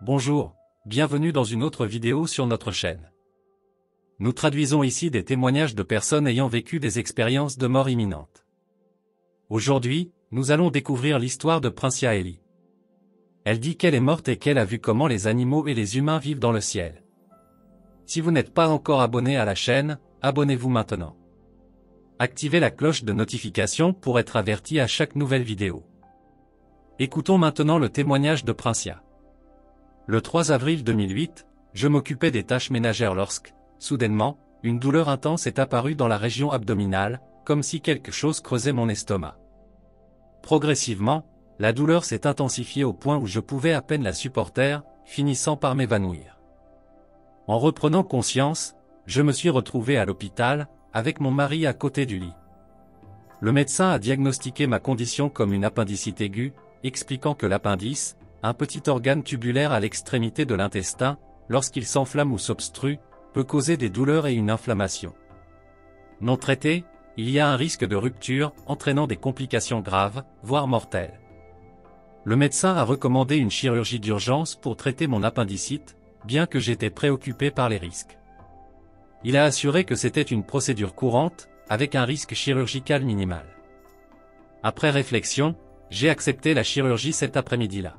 Bonjour, bienvenue dans une autre vidéo sur notre chaîne. Nous traduisons ici des témoignages de personnes ayant vécu des expériences de mort imminente. Aujourd'hui, nous allons découvrir l'histoire de Princia Eli. Elle dit qu'elle est morte et qu'elle a vu comment les animaux et les humains vivent dans le ciel. Si vous n'êtes pas encore abonné à la chaîne, abonnez-vous maintenant. Activez la cloche de notification pour être averti à chaque nouvelle vidéo. Écoutons maintenant le témoignage de Princia. Le 3 avril 2008, je m'occupais des tâches ménagères lorsque, soudainement, une douleur intense est apparue dans la région abdominale, comme si quelque chose creusait mon estomac. Progressivement, la douleur s'est intensifiée au point où je pouvais à peine la supporter, finissant par m'évanouir. En reprenant conscience, je me suis retrouvé à l'hôpital, avec mon mari à côté du lit. Le médecin a diagnostiqué ma condition comme une appendicite aiguë, expliquant que l'appendice, un petit organe tubulaire à l'extrémité de l'intestin, lorsqu'il s'enflamme ou s'obstrue, peut causer des douleurs et une inflammation. Non traité, il y a un risque de rupture, entraînant des complications graves, voire mortelles. Le médecin a recommandé une chirurgie d'urgence pour traiter mon appendicite, bien que j'étais préoccupé par les risques. Il a assuré que c'était une procédure courante, avec un risque chirurgical minimal. Après réflexion, j'ai accepté la chirurgie cet après-midi-là.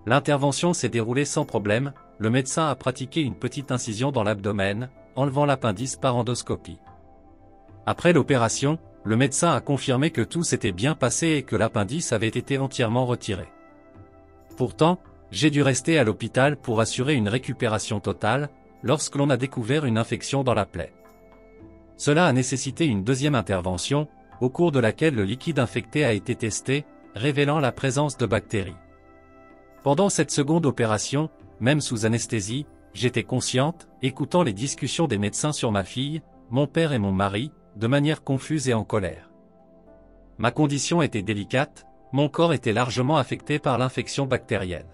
L'intervention s'est déroulée sans problème, le médecin a pratiqué une petite incision dans l'abdomen, enlevant l'appendice par endoscopie. Après l'opération, le médecin a confirmé que tout s'était bien passé et que l'appendice avait été entièrement retiré. Pourtant, j'ai dû rester à l'hôpital pour assurer une récupération totale, lorsque l'on a découvert une infection dans la plaie. Cela a nécessité une deuxième intervention, au cours de laquelle le liquide infecté a été testé, révélant la présence de bactéries. Pendant cette seconde opération, même sous anesthésie, j'étais consciente, écoutant les discussions des médecins sur ma fille, mon père et mon mari, de manière confuse et en colère. Ma condition était délicate, mon corps était largement affecté par l'infection bactérienne.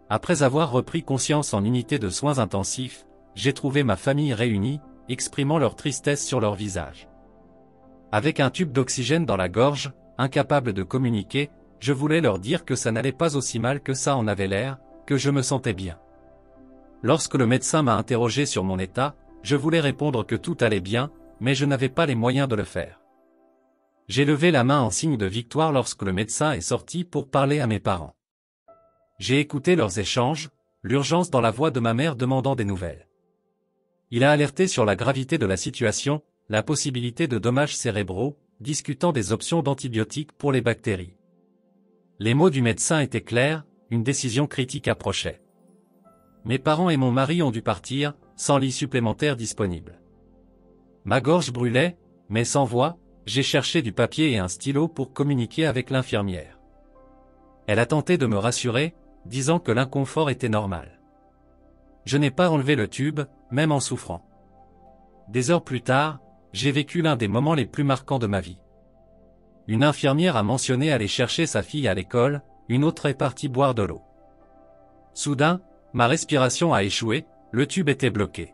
Après avoir repris conscience en unité de soins intensifs, j'ai trouvé ma famille réunie, exprimant leur tristesse sur leur visage. Avec un tube d'oxygène dans la gorge, incapable de communiquer, je voulais leur dire que ça n'allait pas aussi mal que ça en avait l'air, que je me sentais bien. Lorsque le médecin m'a interrogé sur mon état, je voulais répondre que tout allait bien, mais je n'avais pas les moyens de le faire. J'ai levé la main en signe de victoire lorsque le médecin est sorti pour parler à mes parents. J'ai écouté leurs échanges, l'urgence dans la voix de ma mère demandant des nouvelles. Il a alerté sur la gravité de la situation, la possibilité de dommages cérébraux, discutant des options d'antibiotiques pour les bactéries. Les mots du médecin étaient clairs, une décision critique approchait. Mes parents et mon mari ont dû partir, sans lit supplémentaire disponible. Ma gorge brûlait, mais sans voix, j'ai cherché du papier et un stylo pour communiquer avec l'infirmière. Elle a tenté de me rassurer, disant que l'inconfort était normal. Je n'ai pas enlevé le tube, même en souffrant. Des heures plus tard, j'ai vécu l'un des moments les plus marquants de ma vie. Une infirmière a mentionné aller chercher sa fille à l'école, une autre est partie boire de l'eau. Soudain, ma respiration a échoué, le tube était bloqué.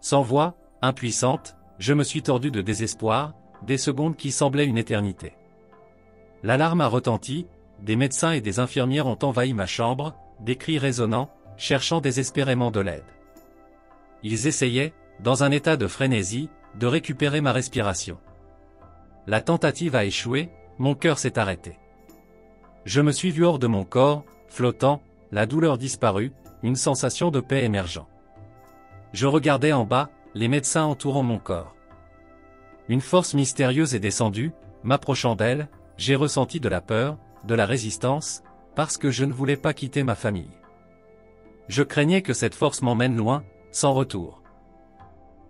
Sans voix, impuissante, je me suis tordu de désespoir, des secondes qui semblaient une éternité. L'alarme a retenti, des médecins et des infirmières ont envahi ma chambre, des cris résonnants, cherchant désespérément de l'aide. Ils essayaient, dans un état de frénésie, de récupérer ma respiration. La tentative a échoué, mon cœur s'est arrêté. Je me suis vu hors de mon corps, flottant, la douleur disparue, une sensation de paix émergeant. Je regardais en bas, les médecins entourant mon corps. Une force mystérieuse est descendue, m'approchant d'elle, j'ai ressenti de la peur, de la résistance, parce que je ne voulais pas quitter ma famille. Je craignais que cette force m'emmène loin, sans retour.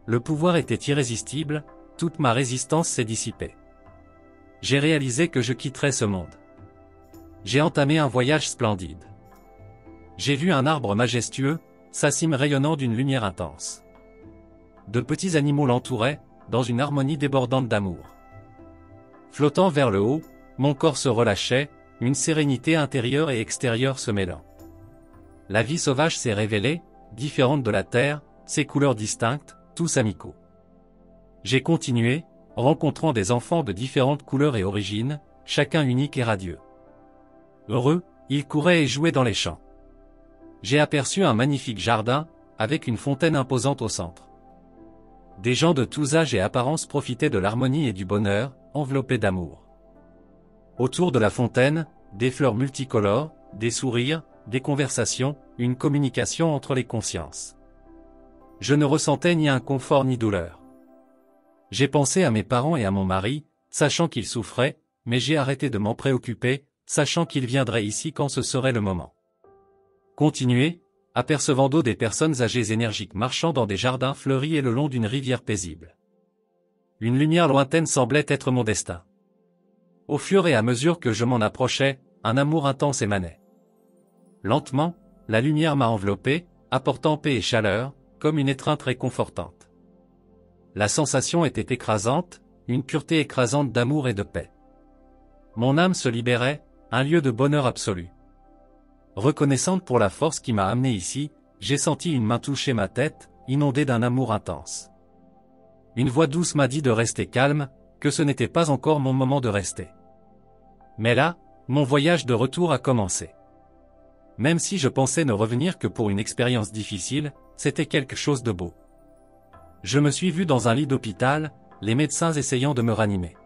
Le pouvoir était irrésistible, toute ma résistance s'est dissipée. J'ai réalisé que je quitterais ce monde. J'ai entamé un voyage splendide. J'ai vu un arbre majestueux, sa cime rayonnant d'une lumière intense. De petits animaux l'entouraient, dans une harmonie débordante d'amour. Flottant vers le haut, mon corps se relâchait, une sérénité intérieure et extérieure se mêlant. La vie sauvage s'est révélée, différente de la terre, ses couleurs distinctes, tous amicaux. J'ai continué, rencontrant des enfants de différentes couleurs et origines, chacun unique et radieux. Heureux, ils couraient et jouaient dans les champs. j'ai aperçu un magnifique jardin, avec une fontaine imposante au centre. Des gens de tous âges et apparences profitaient de l'harmonie et du bonheur, enveloppés d'amour. Autour de la fontaine, des fleurs multicolores, des sourires, des conversations, une communication entre les consciences. Je ne ressentais ni inconfort ni douleur. J'ai pensé à mes parents et à mon mari, sachant qu'ils souffraient, mais j'ai arrêté de m'en préoccuper, sachant qu'ils viendraient ici quand ce serait le moment. Continuez, apercevant d'eau des personnes âgées énergiques marchant dans des jardins fleuris et le long d'une rivière paisible. Une lumière lointaine semblait être mon destin. Au fur et à mesure que je m'en approchais, un amour intense émanait. Lentement, la lumière m'a enveloppé, apportant paix et chaleur, comme une étreinte réconfortante. La sensation était écrasante, une pureté écrasante d'amour et de paix. Mon âme se libérait, un lieu de bonheur absolu. Reconnaissante pour la force qui m'a amené ici, j'ai senti une main toucher ma tête, inondée d'un amour intense. Une voix douce m'a dit de rester calme, que ce n'était pas encore mon moment de rester. Mais là, mon voyage de retour a commencé. Même si je pensais ne revenir que pour une expérience difficile, c'était quelque chose de beau. Je me suis vu dans un lit d'hôpital, les médecins essayant de me ranimer.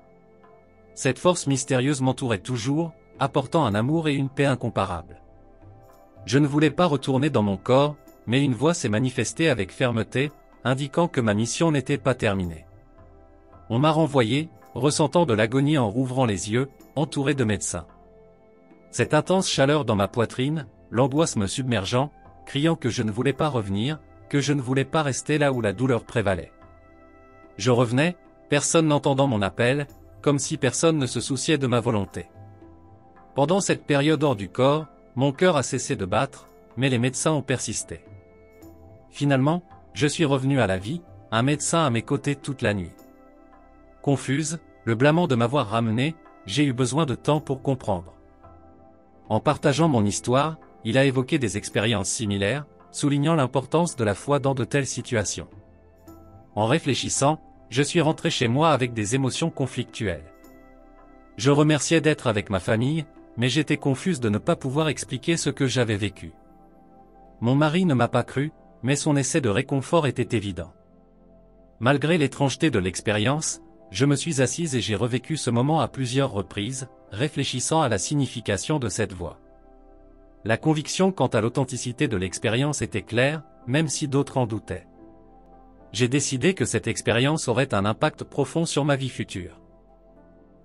Cette force mystérieuse m'entourait toujours, apportant un amour et une paix incomparables. Je ne voulais pas retourner dans mon corps, mais une voix s'est manifestée avec fermeté, indiquant que ma mission n'était pas terminée. On m'a renvoyé, ressentant de l'agonie en rouvrant les yeux, entouré de médecins. Cette intense chaleur dans ma poitrine, l'angoisse me submergeant, criant que je ne voulais pas revenir, que je ne voulais pas rester là où la douleur prévalait. Je revenais, personne n'entendant mon appel, comme si personne ne se souciait de ma volonté. Pendant cette période hors du corps, mon cœur a cessé de battre, mais les médecins ont persisté. Finalement, je suis revenu à la vie, un médecin à mes côtés toute la nuit. Confuse, le blâmant de m'avoir ramené, j'ai eu besoin de temps pour comprendre. En partageant mon histoire, il a évoqué des expériences similaires, soulignant l'importance de la foi dans de telles situations. En réfléchissant, je suis rentré chez moi avec des émotions conflictuelles. Je remerciais d'être avec ma famille, mais j'étais confuse de ne pas pouvoir expliquer ce que j'avais vécu. Mon mari ne m'a pas cru, mais son essai de réconfort était évident. Malgré l'étrangeté de l'expérience, je me suis assise et j'ai revécu ce moment à plusieurs reprises, réfléchissant à la signification de cette voix. La conviction quant à l'authenticité de l'expérience était claire, même si d'autres en doutaient. J'ai décidé que cette expérience aurait un impact profond sur ma vie future.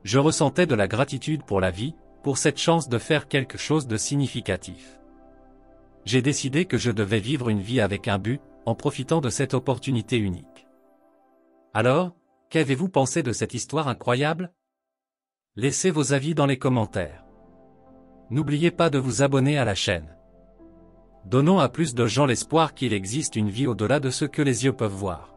Je ressentais de la gratitude pour la vie, pour cette chance de faire quelque chose de significatif. J'ai décidé que je devais vivre une vie avec un but, en profitant de cette opportunité unique. Alors, qu'avez-vous pensé de cette histoire incroyable? Laissez vos avis dans les commentaires. N'oubliez pas de vous abonner à la chaîne. Donnons à plus de gens l'espoir qu'il existe une vie au-delà de ce que les yeux peuvent voir.